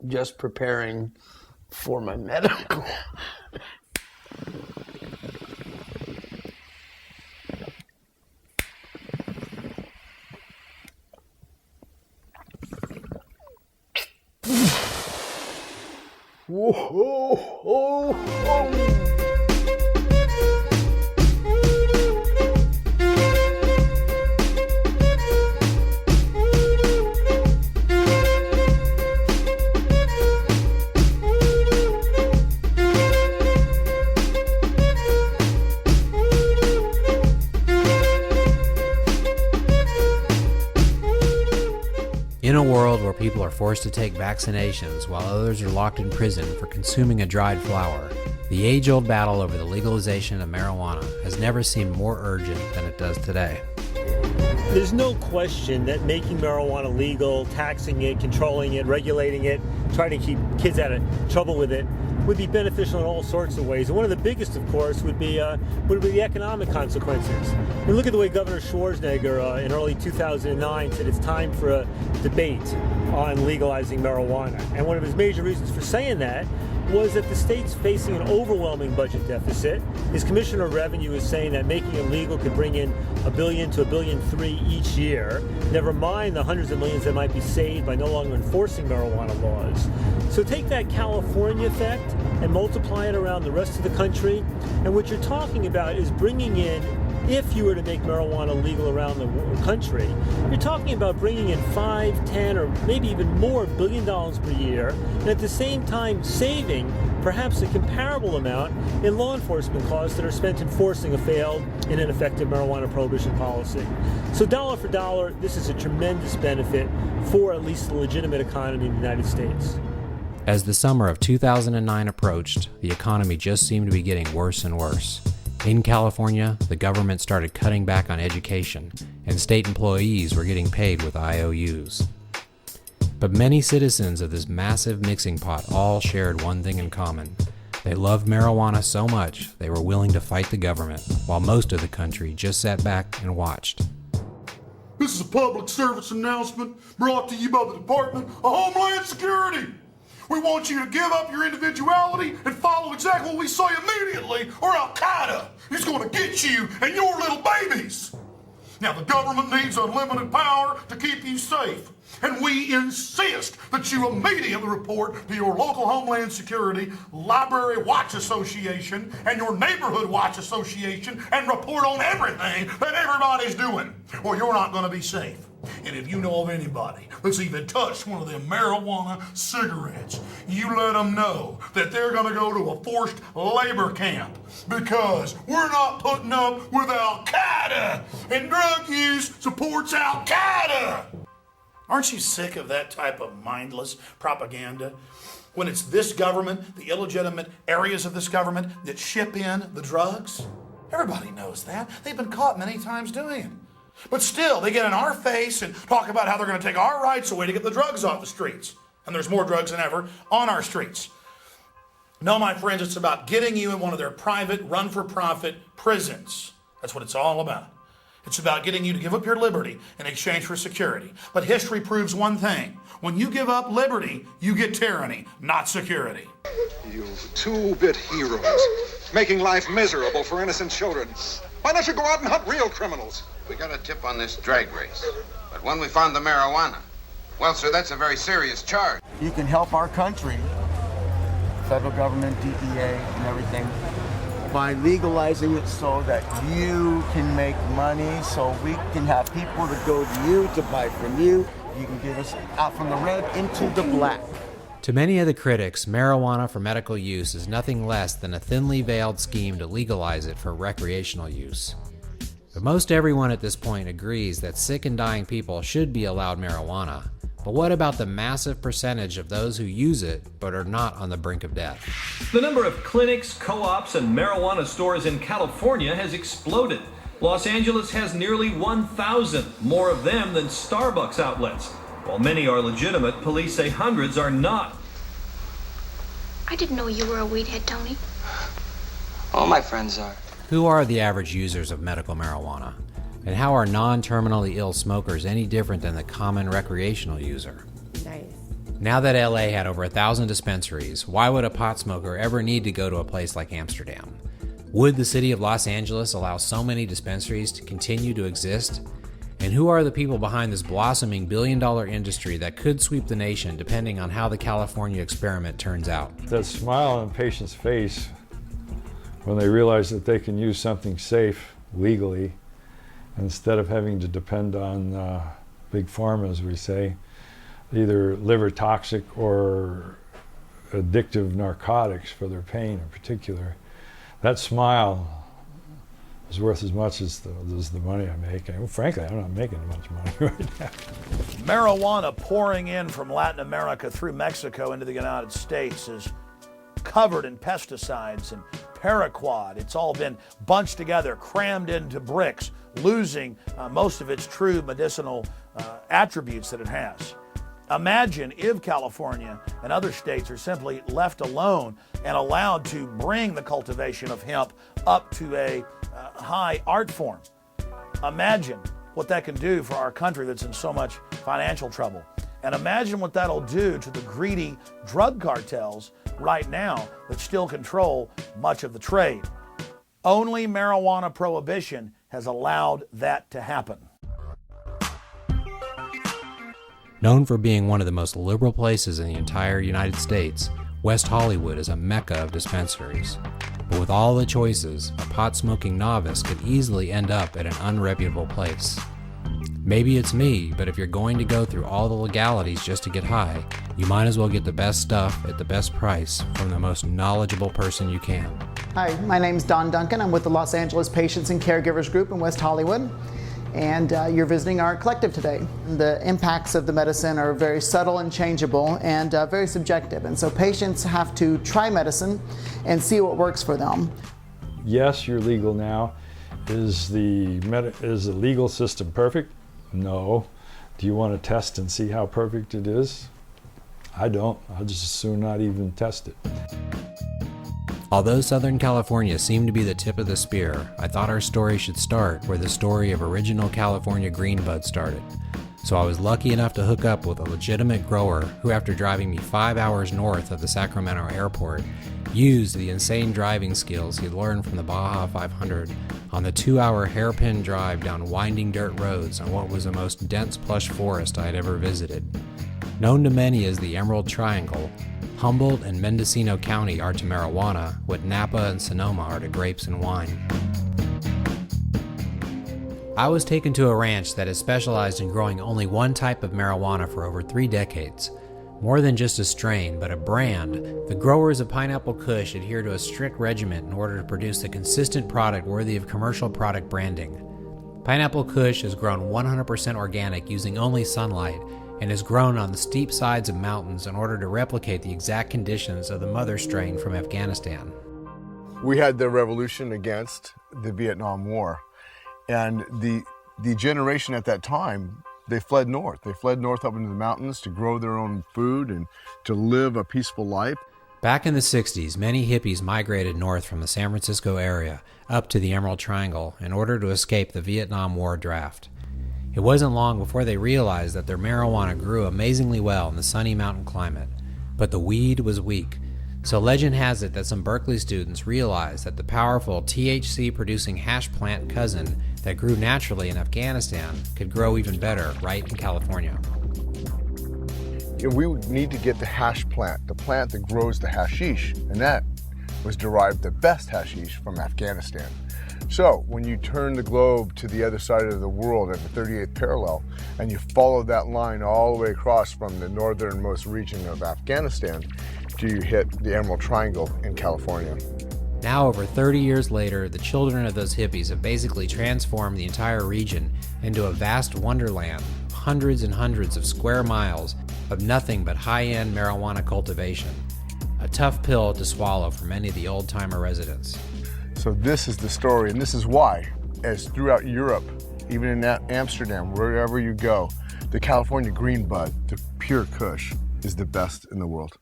just preparing for my medical. Whoa, whoa, whoa. In a world where people are forced to take vaccinations while others are locked in prison for consuming a dried flower, the age-old battle over the legalization of marijuana has never seemed more urgent than it does today. There's no question that making marijuana legal, taxing it, controlling it, regulating it, trying to keep kids out of trouble with it would be beneficial in all sorts of ways. And one of the biggest, of course, would be the economic consequences. You look at the way Governor Schwarzenegger in early 2009 said it's time for a debate on legalizing marijuana. And one of his major reasons for saying that was that the state's facing an overwhelming budget deficit. His commissioner of revenue is saying that making it legal could bring in $1 billion to $1.3 billion each year, never mind the hundreds of millions that might be saved by no longer enforcing marijuana laws. So take that California effect and multiply it around the rest of the country, and what you're talking about is bringing in, if you were to make marijuana legal around the country, you're talking about bringing in 5, 10, or maybe even more $1 billion per year, and at the same time saving perhaps a comparable amount in law enforcement costs that are spent enforcing a failed and ineffective marijuana prohibition policy. So dollar for dollar, this is a tremendous benefit for at least the legitimate economy in the United States. As the summer of 2009 approached, the economy just seemed to be getting worse and worse. In California, the government started cutting back on education, and state employees were getting paid with IOUs. But many citizens of this massive mixing pot all shared one thing in common. They loved marijuana so much they were willing to fight the government, while most of the country just sat back and watched. This is a public service announcement brought to you by the Department of Homeland Security. We want you to give up your individuality and follow exactly what we say immediately, or Al-Qaeda is going to get you and your little babies. Now, the government needs unlimited power to keep you safe, and we insist that you immediately report to your local Homeland Security, Library Watch Association, and your Neighborhood Watch Association, and report on everything that everybody's doing, or you're not going to be safe. And if you know of anybody that's even touched one of them marijuana cigarettes, you let them know that they're going to go to a forced labor camp, because we're not putting up with Al-Qaeda, and drug use supports Al-Qaeda. Aren't you sick of that type of mindless propaganda? When it's this government, the illegitimate areas of this government that ship in the drugs? Everybody knows that. They've been caught many times doing it. But still, they get in our face and talk about how they're going to take our rights away to get the drugs off the streets. And there's more drugs than ever on our streets. No, my friends, it's about getting you in one of their private, run-for-profit prisons. That's what it's all about. It's about getting you to give up your liberty in exchange for security. But history proves one thing. When you give up liberty, you get tyranny, not security. You two-bit heroes, making life miserable for innocent children. Why don't you go out and hunt real criminals? We got a tip on this drag race, but when we found the marijuana, well, sir, that's a very serious charge. You can help our country, federal government, DEA, and everything, by legalizing it so that you can make money, so we can have people to go to you to buy from you. You can get us out from the red into the black. To many of the critics, marijuana for medical use is nothing less than a thinly veiled scheme to legalize it for recreational use. But most everyone at this point agrees that sick and dying people should be allowed marijuana. But what about the massive percentage of those who use it but are not on the brink of death? The number of clinics, co-ops, and marijuana stores in California has exploded. Los Angeles has nearly 1,000, more of them than Starbucks outlets. While many are legitimate, police say hundreds are not. I didn't know you were a weed head, Tony. All my friends are. Who are the average users of medical marijuana? And how are non-terminally ill smokers any different than the common recreational user? Nice. Now that LA had over 1,000 dispensaries, why would a pot smoker ever need to go to a place like Amsterdam? Would the city of Los Angeles allow so many dispensaries to continue to exist? And who are the people behind this blossoming billion-dollar industry that could sweep the nation depending on how the California experiment turns out? That smile on a patient's face when they realize that they can use something safe legally instead of having to depend on big pharma, as we say, either liver toxic or addictive narcotics for their pain in particular. That smile is worth as much as the money I make. And frankly, I'm not making much money right now. Marijuana pouring in from Latin America through Mexico into the United States is covered in pesticides and paraquat. It's all been bunched together, crammed into bricks, losing most of its true medicinal attributes that it has. Imagine if California and other states are simply left alone and allowed to bring the cultivation of hemp up to a high art form. Imagine what that can do for our country that's in so much financial trouble. And imagine what that'll do to the greedy drug cartels right now that still control much of the trade. Only marijuana prohibition has allowed that to happen. Known for being one of the most liberal places in the entire United States, West Hollywood is a mecca of dispensaries. But with all the choices, a pot-smoking novice could easily end up at an unreputable place. Maybe it's me, but if you're going to go through all the legalities just to get high, you might as well get the best stuff at the best price from the most knowledgeable person you can. Hi, my name's Don Duncan. I'm with the Los Angeles Patients and Caregivers Group in West Hollywood. And you're visiting our collective today. The impacts of the medicine are very subtle and changeable and very subjective. And so patients have to try medicine and see what works for them. Yes, you're legal now. Is the legal system perfect? No. Do you want to test and see how perfect it is? I don't. I'll just as soon not even test it. Although Southern California seemed to be the tip of the spear, I thought our story should start where the story of original California green bud started. So I was lucky enough to hook up with a legitimate grower who, after driving me 5 hours north of the Sacramento airport, used the insane driving skills he'd learned from the Baja 500 on the 2-hour hairpin drive down winding dirt roads on what was the most dense plush forest I had ever visited. Known to many as the Emerald Triangle, Humboldt and Mendocino County are to marijuana what Napa and Sonoma are to grapes and wine. I was taken to a ranch that has specialized in growing only one type of marijuana for over 3 decades. More than just a strain, but a brand, the growers of Pineapple Kush adhere to a strict regimen in order to produce a consistent product worthy of commercial product branding. Pineapple Kush is grown 100% organic using only sunlight, and is grown on the steep sides of mountains in order to replicate the exact conditions of the mother strain from Afghanistan. We had the revolution against the Vietnam War, and the generation at that time, they fled north. They fled north up into the mountains to grow their own food and to live a peaceful life. Back in the 60s, many hippies migrated north from the San Francisco area up to the Emerald Triangle in order to escape the Vietnam War draft. It wasn't long before they realized that their marijuana grew amazingly well in the sunny mountain climate, but the weed was weak. So legend has it that some Berkeley students realized that the powerful THC-producing hash plant cousin that grew naturally in Afghanistan could grow even better right in California. We need to get the hash plant, the plant that grows the hashish, and that was derived the best hashish from Afghanistan. So when you turn the globe to the other side of the world at the 38th parallel, and you follow that line all the way across from the northernmost region of Afghanistan, you hit the Emerald Triangle in California. Now, over 30 years later, the children of those hippies have basically transformed the entire region into a vast wonderland, hundreds and hundreds of square miles of nothing but high-end marijuana cultivation. A tough pill to swallow for many of the old-timer residents. So this is the story, and this is why, as throughout Europe, even in Amsterdam, wherever you go, the California green bud, the pure Kush, is the best in the world.